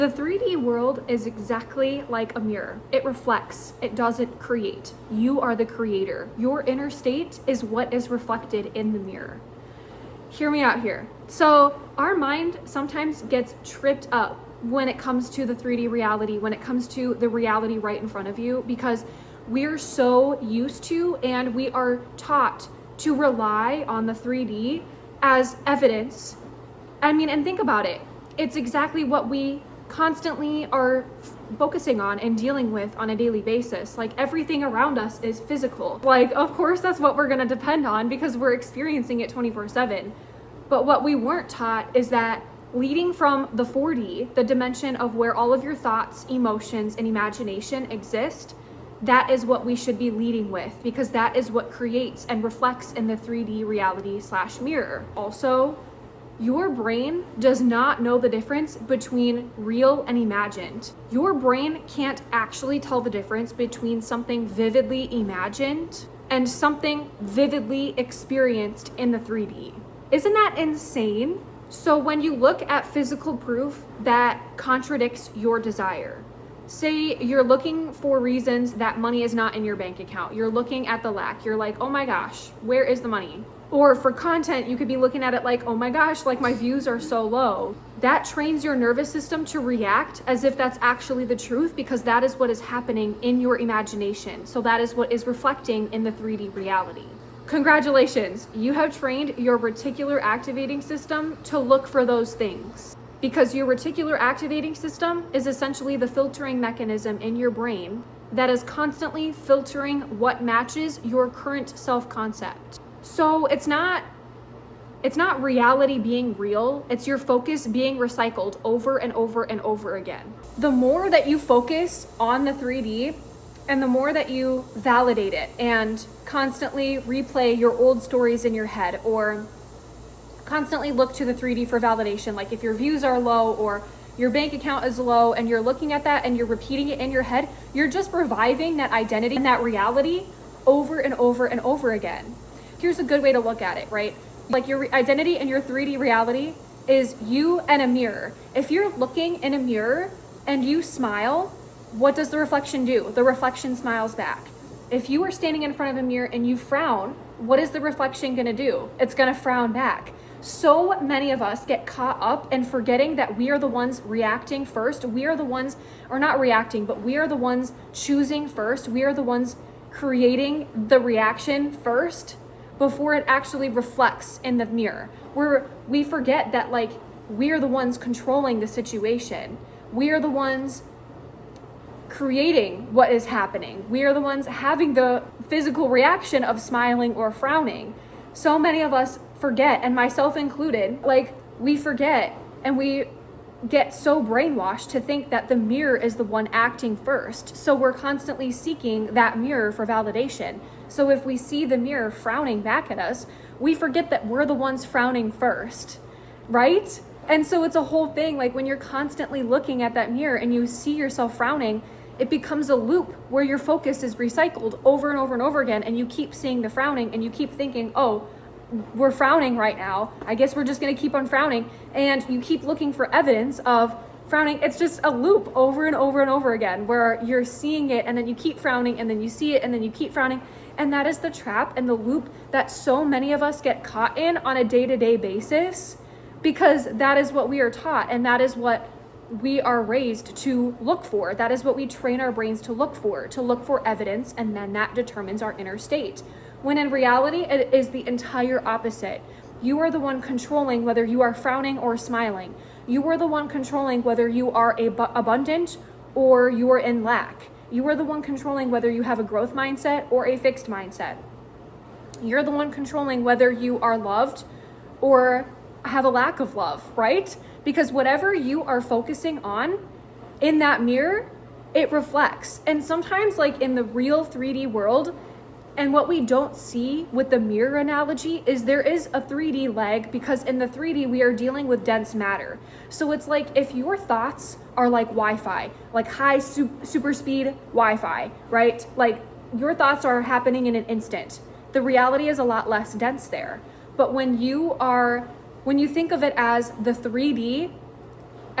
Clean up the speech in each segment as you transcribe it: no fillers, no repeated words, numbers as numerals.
The 3D world is exactly like a mirror. It reflects, it doesn't create. You are the creator. Your inner state is what is reflected in the mirror. Hear me out here. So our mind sometimes gets tripped up when it comes to the 3D reality, when it comes to the reality right in front of you, because we're so used to and we are taught to rely on the 3D as evidence. And think about it. It's exactly what we constantly are focusing on and dealing with on a daily basis. Like, everything around us is physical. Like, of course, that's what we're going to depend on because we're experiencing it 24/7. But what we weren't taught is that leading from the 4D, the dimension of where all of your thoughts, emotions, and imagination exist, that is what we should be leading with, because that is what creates and reflects in the 3D reality/mirror. Also, your brain does not know the difference between real and imagined. Your brain can't actually tell the difference between something vividly imagined and something vividly experienced in the 3D. Isn't that insane? So when you look at physical proof that contradicts your desire, say you're looking for reasons that money is not in your bank account, you're looking at the lack, you're like, oh my gosh, where is the money? Or for content, you could be looking at it like, oh my gosh, like my views are so low. That trains your nervous system to react as if that's actually the truth, because that is what is happening in your imagination. So that is what is reflecting in the 3D reality. Congratulations, you have trained your reticular activating system to look for those things, because your reticular activating system is essentially the filtering mechanism in your brain that is constantly filtering what matches your current self-concept. So it's not reality being real, it's your focus being recycled over and over and over again. The more that you focus on the 3D and the more that you validate it and constantly replay your old stories in your head, or constantly look to the 3D for validation, like if your views are low or your bank account is low and you're looking at that and you're repeating it in your head, you're just reviving that identity and that reality over and over and over again. Here's a good way to look at it, right? Like, your identity and your 3D reality is you and a mirror. If you're looking in a mirror and you smile, what does the reflection do? The reflection smiles back. If you are standing in front of a mirror and you frown, what is the reflection gonna do? It's gonna frown back. So many of us get caught up in forgetting that we are the ones reacting first. We are the ones, or not reacting, but we are the ones choosing first. We are the ones creating the reaction first before it actually reflects in the mirror. We forget that, like, we are the ones controlling the situation. We are the ones creating what is happening. We are the ones having the physical reaction of smiling or frowning. So many of us forget, and myself included, like, we forget and we get so brainwashed to think that the mirror is the one acting first. So we're constantly seeking that mirror for validation. So if we see the mirror frowning back at us, we forget that we're the ones frowning first, right? And so it's a whole thing. Like, when you're constantly looking at that mirror and you see yourself frowning, it becomes a loop where your focus is recycled over and over and over again, and you keep seeing the frowning and you keep thinking, oh, we're frowning right now, I guess we're just going to keep on frowning, and you keep looking for evidence of frowning. It's just a loop over and over and over again where you're seeing it and then you keep frowning and then you see it and then you keep frowning. And that is the trap and the loop that so many of us get caught in on a day-to-day basis, because that is what we are taught and that is what we are raised to look for. That is what we train our brains to look for evidence, and then that determines our inner state. When in reality, it is the entire opposite. You are the one controlling whether you are frowning or smiling. You are the one controlling whether you are abundant or you are in lack. You are the one controlling whether you have a growth mindset or a fixed mindset. You're the one controlling whether you are loved or have a lack of love, right? Because whatever you are focusing on in that mirror, it reflects. And sometimes, like in the real 3D world, and what we don't see with the mirror analogy is there is a 3D lag, because in the 3D we are dealing with dense matter. So it's like if your thoughts are like Wi-Fi, like high super speed Wi-Fi, right? Like your thoughts are happening in an instant. The reality is a lot less dense there. But when you think of it as the 3D,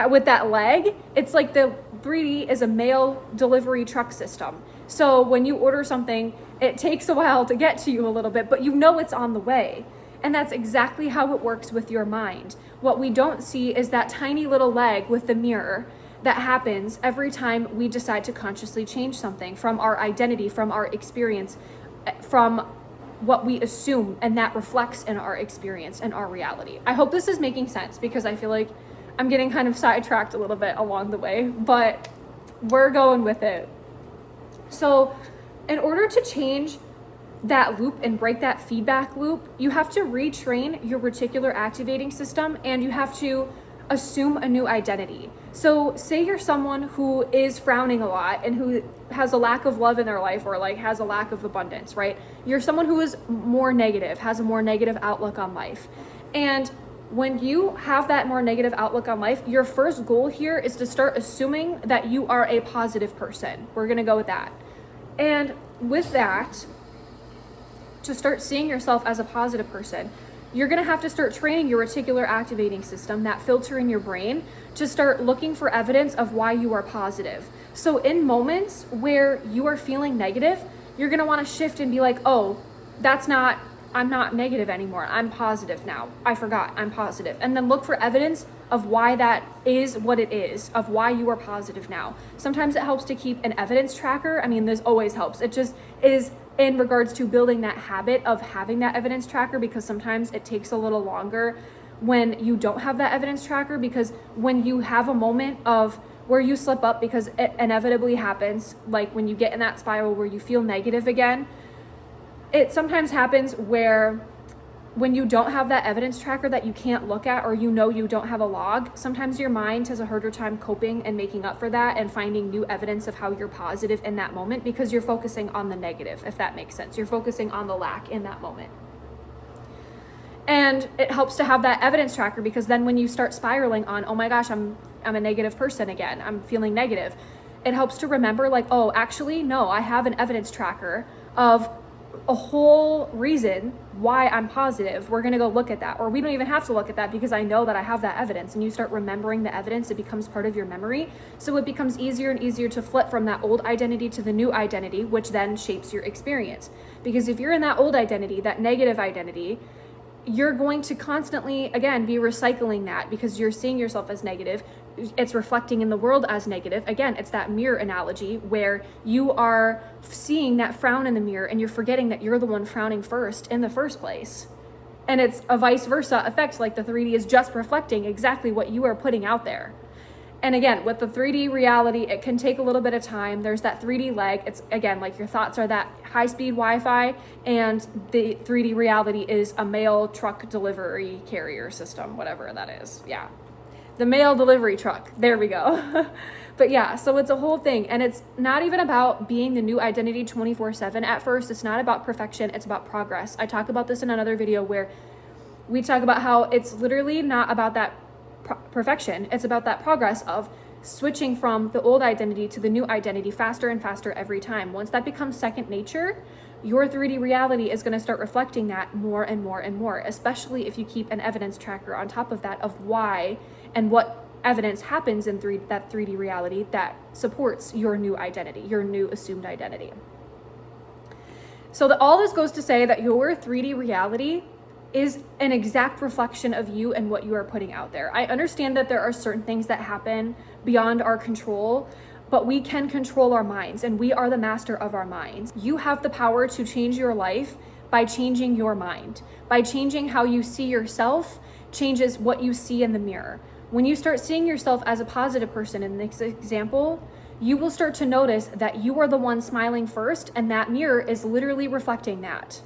with that leg, it's like the 3D is a mail delivery truck system. So when you order something, it takes a while to get to you a little bit, but you know it's on the way. And that's exactly how it works with your mind. What we don't see is that tiny little leg with the mirror that happens every time we decide to consciously change something from our identity, from our experience, from what we assume, and that reflects in our experience and our reality. I hope this is making sense, because I feel like I'm getting kind of sidetracked a little bit along the way, but we're going with it. So in order to change that loop and break that feedback loop, you have to retrain your reticular activating system, and you have to assume a new identity. So say you're someone who is frowning a lot and who has a lack of love in their life, or like has a lack of abundance, right? You're someone who is more negative, has a more negative outlook on life. And when you have that more negative outlook on life, your first goal here is to start assuming that you are a positive person. We're gonna go with that. And with that, to start seeing yourself as a positive person, you're gonna have to start training your reticular activating system, that filter in your brain, to start looking for evidence of why you are positive. So in moments where you are feeling negative, you're gonna wanna shift and be like, oh, I'm not negative anymore. I'm positive now. I forgot, I'm positive. And then look for evidence of why that is what it is, of why you are positive now. Sometimes it helps to keep an evidence tracker. I mean, this always helps. It just is in regards to building that habit of having that evidence tracker, because sometimes it takes a little longer when you don't have that evidence tracker, because when you have a moment of where you slip up, because it inevitably happens, like when you get in that spiral where you feel negative again, it sometimes happens where when you don't have that evidence tracker that you can't look at, or you know you don't have a log, sometimes your mind has a harder time coping and making up for that and finding new evidence of how you're positive in that moment, because you're focusing on the negative, if that makes sense. You're focusing on the lack in that moment. And it helps to have that evidence tracker, because then when you start spiraling on, oh my gosh, I'm a negative person again, I'm feeling negative, it helps to remember like, oh, actually, no, I have an evidence tracker of a whole reason why I'm positive. We're going to go look at that. Or we don't even have to look at that, because I know that I have that evidence. And you start remembering the evidence, it becomes part of your memory. So it becomes easier and easier to flip from that old identity to the new identity, which then shapes your experience. Because if you're in that old identity, that negative identity, you're going to constantly, again, be recycling that, because you're seeing yourself as negative. It's reflecting in the world as negative. Again, it's that mirror analogy where you are seeing that frown in the mirror and you're forgetting that you're the one frowning first in the first place. And it's a vice versa effect, like the 3D is just reflecting exactly what you are putting out there. And again, with the 3D reality, it can take a little bit of time. There's that 3D leg. It's, again, like your thoughts are that high-speed Wi-Fi, and the 3D reality is a mail truck delivery carrier system, whatever that is. Yeah. The mail delivery truck. There we go. But yeah, so it's a whole thing. And it's not even about being the new identity 24/7 at first. It's not about perfection. It's about progress. I talk about this in another video where we talk about how it's literally not about that perfection. It's about that progress of switching from the old identity to the new identity faster and faster every time. Once that becomes second nature, your 3D reality is going to start reflecting that more and more and more, especially if you keep an evidence tracker on top of that of why and what evidence happens in that 3D reality that supports your new identity, your new assumed identity. So all this goes to say that your 3D reality is an exact reflection of you and what you are putting out there. I understand that there are certain things that happen beyond our control, but we can control our minds, and we are the master of our minds. You have the power to change your life by changing your mind. By changing how you see yourself changes what you see in the mirror. When you start seeing yourself as a positive person in this example, you will start to notice that you are the one smiling first, and that mirror is literally reflecting that.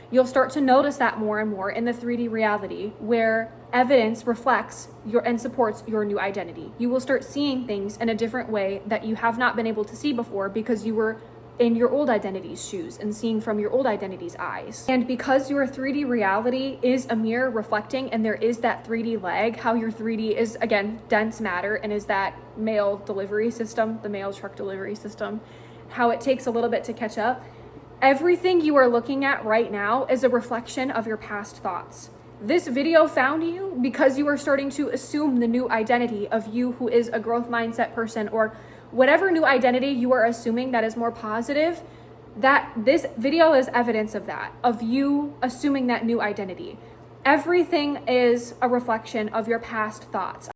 You'll start to notice that more and more in the 3D reality, where evidence reflects and supports your new identity. You will start seeing things in a different way that you have not been able to see before, because you were in your old identity's shoes and seeing from your old identity's eyes. And because your 3D reality is a mirror reflecting, and there is that 3D leg, how your 3D is, again, dense matter, and is that mail delivery system, the mail truck delivery system, how it takes a little bit to catch up. Everything you are looking at right now is a reflection of your past thoughts. This video found you because you are starting to assume the new identity of you who is a growth mindset person, or whatever new identity you are assuming that is more positive. That this video is evidence of that, of you assuming that new identity. Everything is a reflection of your past thoughts.